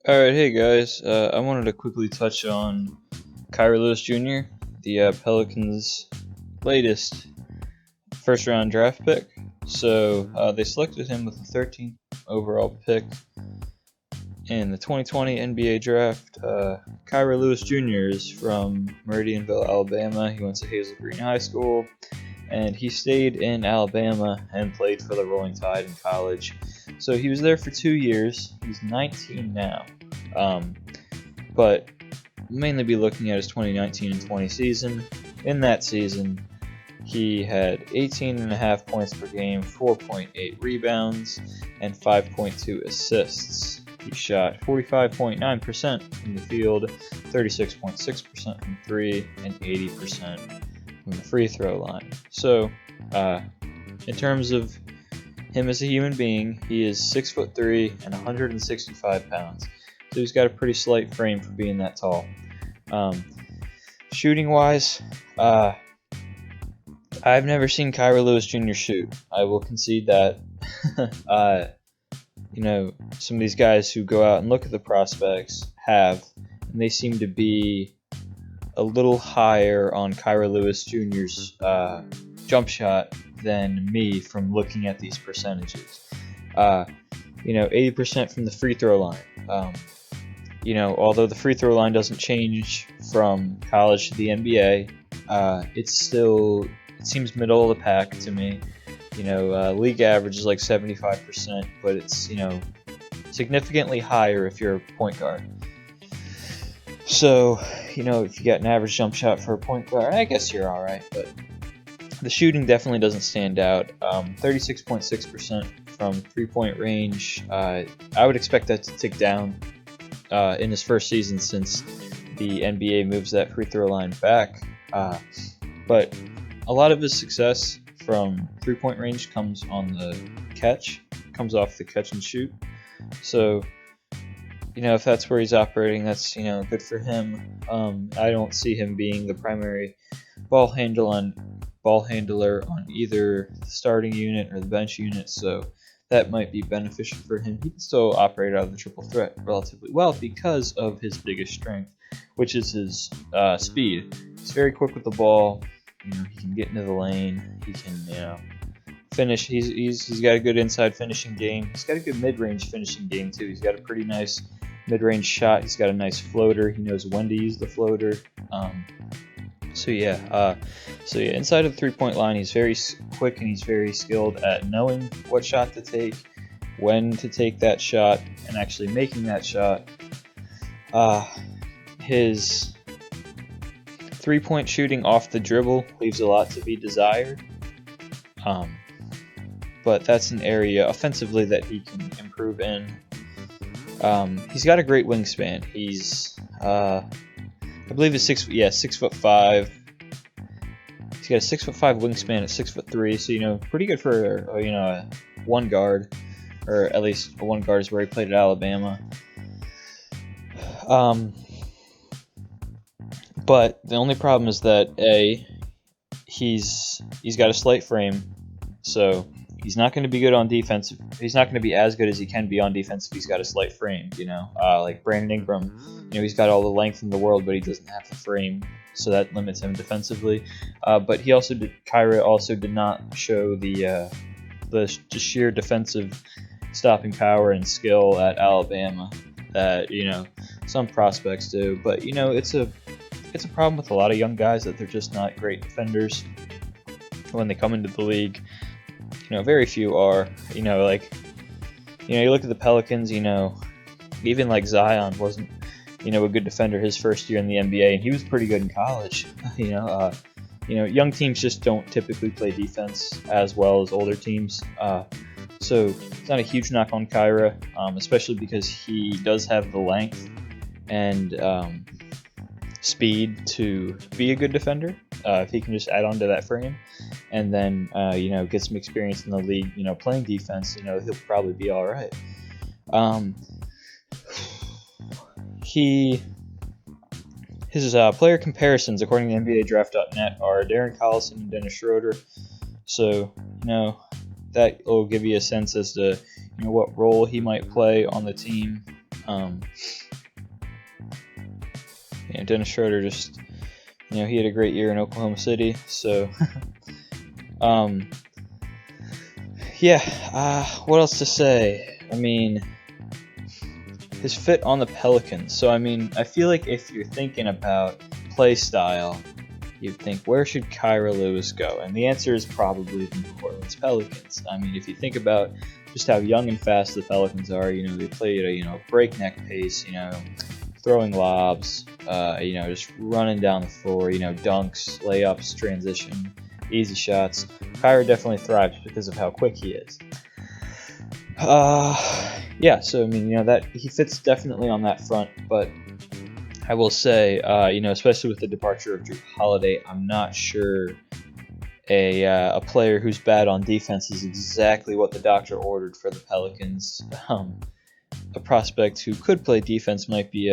All right, hey guys. I wanted to quickly touch on Kyrie Lewis Jr., the Pelicans' latest first-round draft pick. So they selected him with the 13th overall pick in the 2020 NBA draft. Kyrie Lewis Jr. is from Meridianville, Alabama. He went to Hazel Green High School, and he stayed in Alabama and played for the Rolling Tide in college. So he was there for 2 years. He's 19 now. But mainly be looking at his 2019 and 20 season. In that season, he had 18.5 points per game, 4.8 rebounds, and 5.2 assists. He shot 45.9% from the field, 36.6% from three, and 80% from the free throw line. So, in terms of him as a human being, he is 6'3" and 165 pounds. So he's got a pretty slight frame for being that tall. Shooting wise, I've never seen Kyrie Lewis Jr. shoot. I will concede that. Some of these guys who go out and look at the prospects have, and they seem to be a little higher on Kyrie Lewis Jr.'s jump shot than me from looking at these percentages. 80% from the free throw line. Although the free throw line doesn't change from college to the NBA, it seems middle of the pack to me. League average is like 75%, but it's, significantly higher if you're a point guard. So, if you got an average jump shot for a point guard, I guess you're all right, but the shooting definitely doesn't stand out. 36.6% from three-point range. I would expect that to tick down in his first season since the NBA moves that free throw line back. But a lot of his success from three-point range comes on the catch, comes off the catch and shoot. So, if that's where he's operating, that's, good for him. I don't see him being the primary ball handler on either the starting unit or the bench unit, so that might be beneficial for him. He can still operate out of the triple threat relatively well because of his biggest strength, which is his speed. He's very quick with the ball. He can get into the lane. He can, finish. He's got a good inside finishing game. He's got a good mid-range finishing game too. He's got a pretty nice mid-range shot. He's got a nice floater. He knows when to use the floater. So inside of the three-point line, he's very quick and he's very skilled at knowing what shot to take, when to take that shot, and actually making that shot. His three-point shooting off the dribble leaves a lot to be desired, but that's an area offensively that he can improve in. He's got a great wingspan. He's I believe he's 6'5". He's got a 6'5" wingspan at 6'3", so pretty good for a one guard, or at least a one guard is where he played at Alabama. But the only problem is that he's got a slight frame, so he's not going to be good on defense. He's not going to be as good as he can be on defense if he's got a slight frame. Like Brandon Ingram, he's got all the length in the world, but he doesn't have the frame, so that limits him defensively. But Kyrie also did not show the sheer defensive stopping power and skill at Alabama that some prospects do. But it's a problem with a lot of young guys that they're just not great defenders when they come into the league. Very few are. You look at the Pelicans. Even like Zion wasn't a good defender his first year in the NBA, and he was pretty good in college. Young teams just don't typically play defense as well as older teams. So it's not a huge knock on Kyrie, especially because he does have the length and speed to be a good defender. If he can just add on to that frame and then get some experience in the league, playing defense, he'll probably be all right. His player comparisons, according to NBADraft.net, are Darren Collison and Dennis Schroeder. So that will give you a sense as to what role he might play on the team. Dennis Schroeder just, he had a great year in Oklahoma City. So, what else to say? I mean, his fit on the Pelicans. So, I feel like if you're thinking about play style, you'd think, where should Kyra Lewis go? And the answer is probably the New Orleans Pelicans. If you think about just how young and fast the Pelicans are, they play at a breakneck pace, throwing lobs, just running down the floor, dunks, layups, transition, easy shots. Kyra definitely thrives because of how quick he is. So that he fits definitely on that front, but I will say, especially with the departure of Drew Holiday, I'm not sure a player who's bad on defense is exactly what the doctor ordered for the Pelicans. A prospect who could play defense might be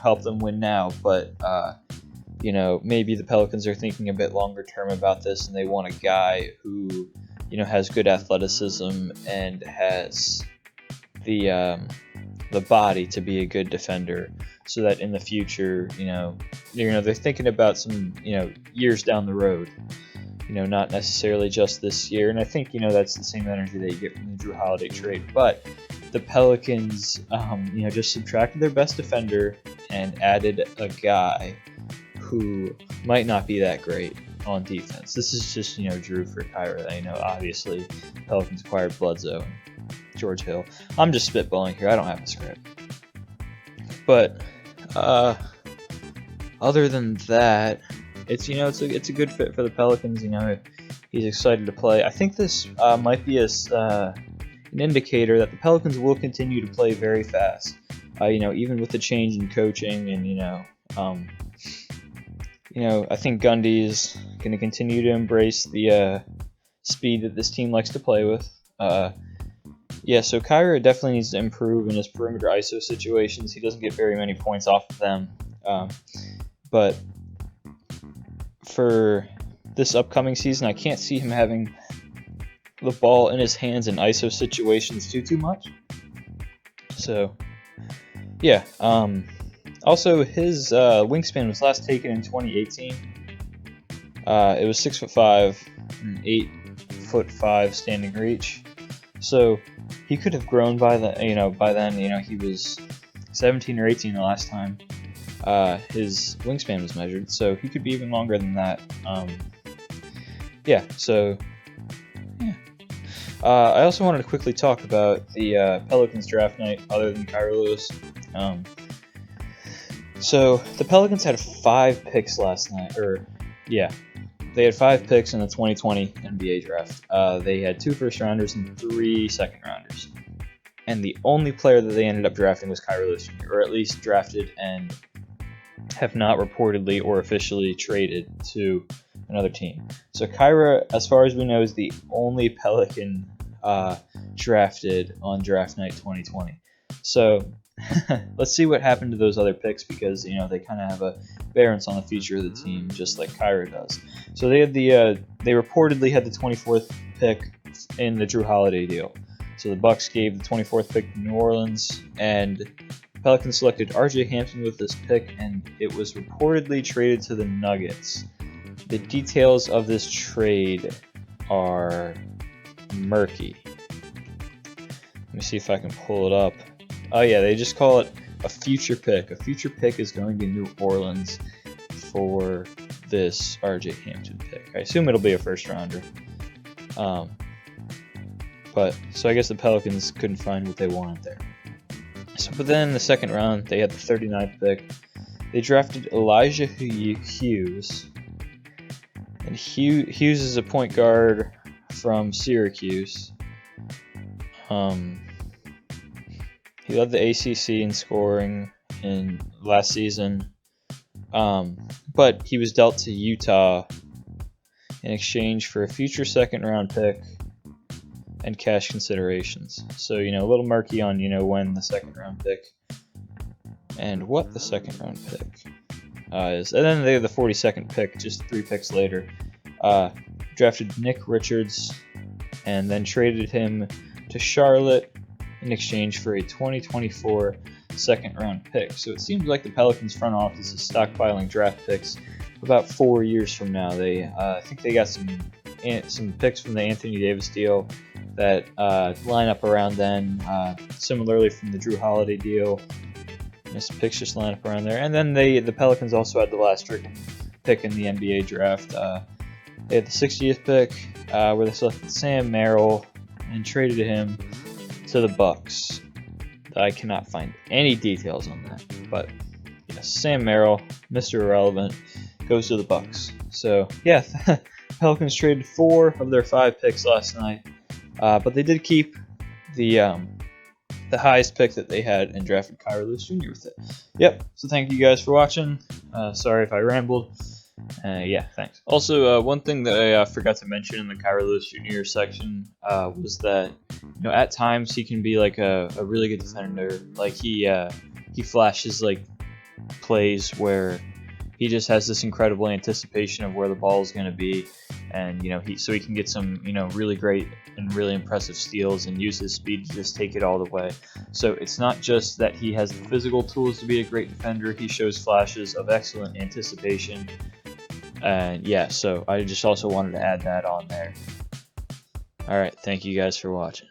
help them win now, but maybe the Pelicans are thinking a bit longer term about this, and they want a guy who has good athleticism and has the body to be a good defender, so that in the future, they're thinking about some years down the road, not necessarily just this year. And I think that's the same energy that you get from the Drew Holiday trade. But the Pelicans, just subtracted their best defender and added a guy who might not be that great on defense. This is just Drew for Kyra. Obviously Pelicans acquired Bledsoe and George Hill. I'm just spitballing here. I don't have a script. But other than that, it's a good fit for the Pelicans. He's excited to play. I think this might be an indicator that the Pelicans will continue to play very fast. Even with the change in coaching, and I think Gundy is going to continue to embrace the speed that this team likes to play with. So Kyra definitely needs to improve in his perimeter ISO situations. He doesn't get very many points off of them. But for this upcoming season, I can't see him having the ball in his hands in ISO situations too much. So, also, his wingspan was last taken in 2018. It was 6'5", and 8'5" standing reach. So he could have grown by then. He was 17 or 18 the last time his wingspan was measured. So he could be even longer than that. I also wanted to quickly talk about the Pelicans draft night, other than Kyra Lewis. So the Pelicans had 5 picks last night, they had 5 picks in the 2020 NBA draft. They had 2 first-rounders and 3 second-rounders. And the only player that they ended up drafting was Kyra Lewis Jr., or at least drafted and have not reportedly or officially traded to another team. So Kyra, as far as we know, is the only Pelican drafted on draft night 2020. So let's see what happened to those other picks, because they kind of have a bearance on the future of the team, just like Kyra does. So they had they reportedly had the 24th pick in the Drew Holiday deal. So the Bucks gave the 24th pick to New Orleans, and Pelicans selected RJ Hampton with this pick, and it was reportedly traded to the Nuggets. The details of this trade are murky. Let me see if I can pull it up. Oh yeah, they just call it a future pick. A future pick is going to New Orleans for this RJ Hampton pick. I assume it'll be a first rounder. So I guess the Pelicans couldn't find what they wanted there. But then in the second round, they had the 39th pick. They drafted Elijah Hughes. And Hughes is a point guard from Syracuse. He led the ACC in scoring in last season. But he was dealt to Utah in exchange for a future second-round pick and cash considerations. So, a little murky on, when the second-round pick and what the second-round pick is. And then they had the 42nd pick, just 3 picks later. Drafted Nick Richards and then traded him to Charlotte in exchange for a 2024 second-round pick. So it seems like the Pelicans front office is stockpiling draft picks about 4 years from now. They I think they got some picks from the Anthony Davis deal that line up around then. Similarly from the Drew Holiday deal, some picks just line up around there. And then the Pelicans also had the last pick in the NBA draft. They had the 60th pick, where they selected Sam Merrill and traded him to the Bucks. I cannot find any details on that, but yes, Sam Merrill, Mr. Irrelevant, goes to the Bucks. So yeah, Pelicans traded 4 of their 5 picks last night, but they did keep the highest pick that they had and drafted Kyra Lewis Jr. with it. Yep. So thank you guys for watching. Sorry if I rambled. Yeah, thanks. Also, one thing that I forgot to mention in the Kyra Lewis Jr. section was that at times he can be like a really good defender. Like he flashes like plays where he just has this incredible anticipation of where the ball is going to be, and he can get some really great and really impressive steals and use his speed to just take it all the way. So it's not just that he has the physical tools to be a great defender; he shows flashes of excellent anticipation. And yeah, so I just also wanted to add that on there. All right, thank you guys for watching.